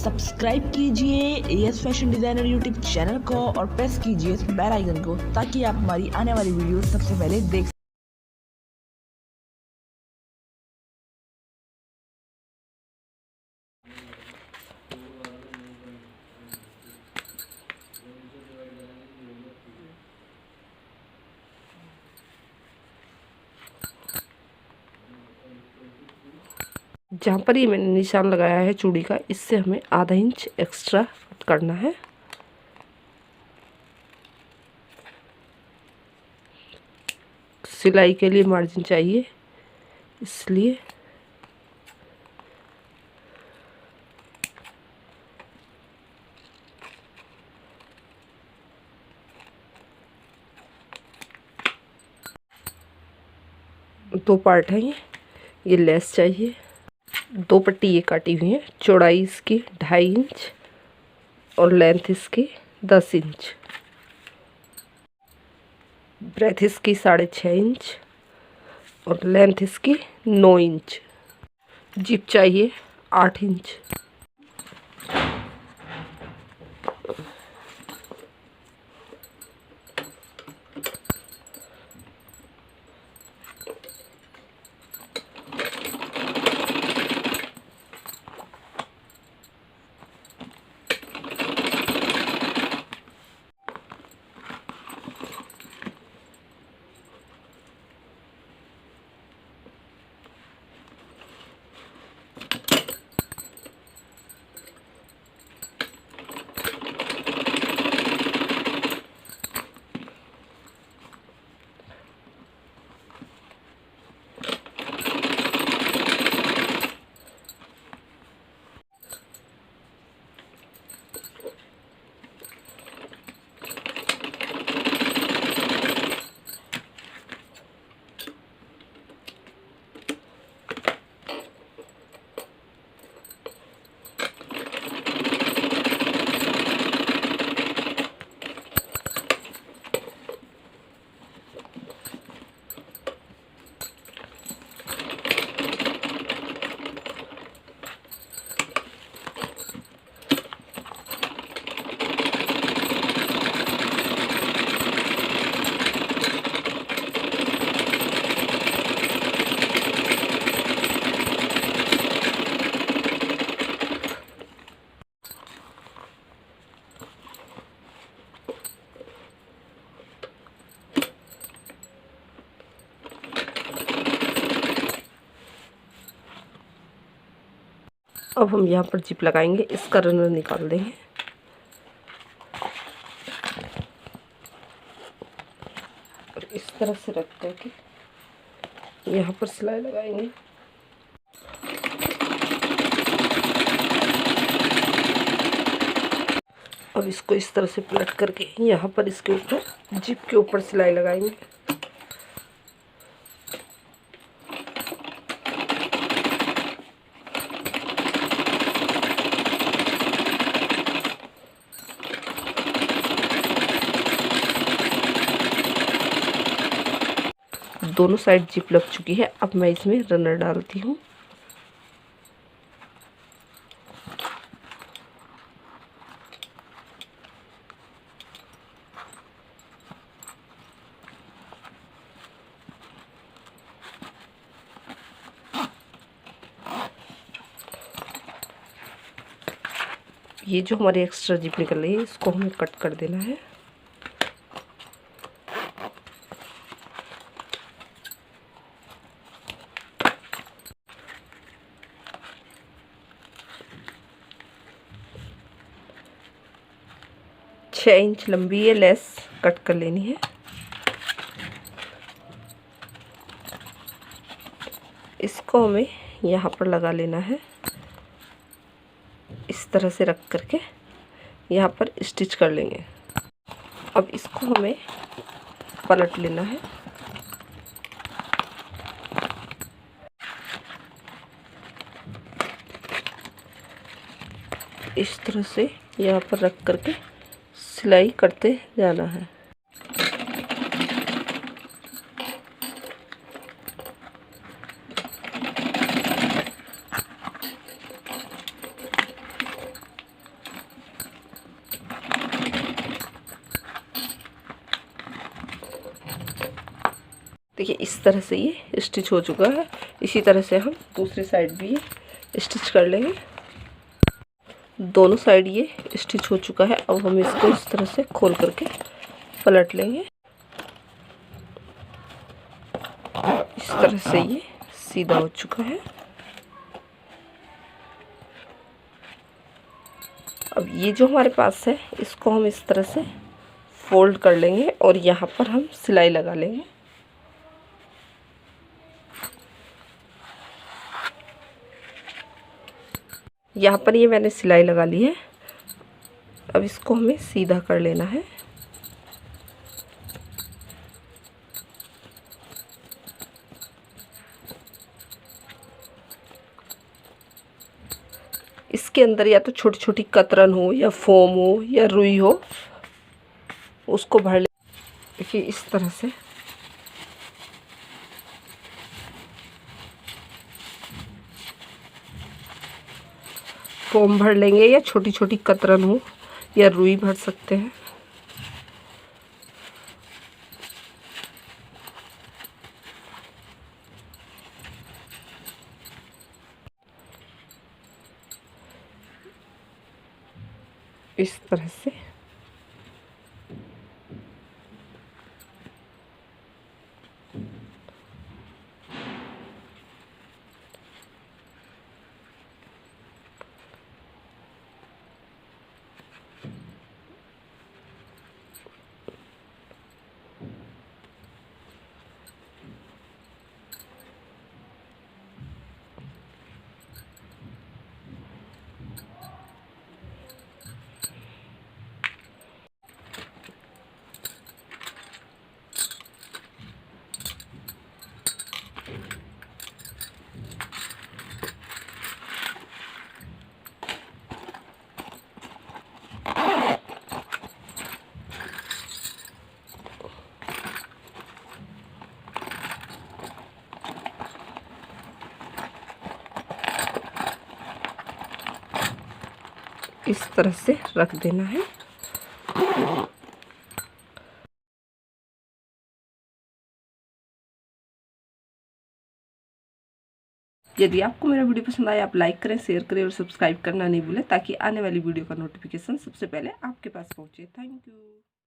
Subscribe कीजिए as fashion designer YouTube channel को और प्रेस कीजिए इस बेल आइकन को ताकि आप हमारी आने वाली वीडियो सबसे पहले देख। जहाँ पर ये मैंने निशान लगाया है चूड़ी का, इससे हमें आधा इंच एक्स्ट्रा कट करना है। सिलाई के लिए मार्जिन चाहिए, इसलिए दो पार्ट हैं ये लेस चाहिए। दो पट्टी ये काटी हुई है, चौड़ाई इसकी 2.5 इंच और लेंथ इसकी 10 इंच, ब्रेथ इसकी 6.5 इंच और लेंथ इसकी 9 इंच। जिप चाहिए 8 इंच। अब हम यहाँ पर जिप लगाएंगे, इसका रनर निकाल देंगे। और इस तरह से रख करके यहाँ पर सिलाई लगाएंगे। अब इसको इस तरह से पलट करके यहाँ पर इसके ऊपर जिप के ऊपर सिलाई लगाएंगे। दोनों साइड जिप लग चुकी है। अब मैं इसमें रनर डालती हूँ। ये जो हमारी एक्स्ट्रा जिप निकल रही है इसको हमें कट कर देना है। छः इंच लंबी ये लेस कट कर लेनी है। इसको हमें यहाँ पर लगा लेना है, इस तरह से रख करके यहाँ पर स्टिच कर लेंगे। अब इसको हमें पलट लेना है। इस तरह से यहाँ पर रख करके सिलाई करते जाना है। देखिए इस तरह से ये स्टिच हो चुका है। इसी तरह से हम दूसरी साइड भी ये स्टिच कर लेंगे। दोनों साइड ये स्टिच हो चुका है। अब हम इसको इस तरह से खोल करके पलट लेंगे। इस तरह से ये सीधा हो चुका है। अब ये जो हमारे पास है इसको हम इस तरह से फोल्ड कर लेंगे और यहाँ पर हम सिलाई लगा लेंगे। यहाँ पर ये मैंने सिलाई लगा ली है। अब इसको हमें सीधा कर लेना है। इसके अंदर या तो छोटी छोटी कतरन हो या फोम हो या रुई हो, उसको भर ले। देखिए इस तरह से फोम भर लेंगे या छोटी छोटी कतरन हो या रुई भर सकते हैं। इस तरह से इस तरह से रख देना है। यदि आपको मेरा वीडियो पसंद आया, आप लाइक करें, शेयर करें और सब्सक्राइब करना नहीं भूलें, ताकि आने वाली वीडियो का नोटिफिकेशन सबसे पहले आपके पास पहुंचे। Thank you.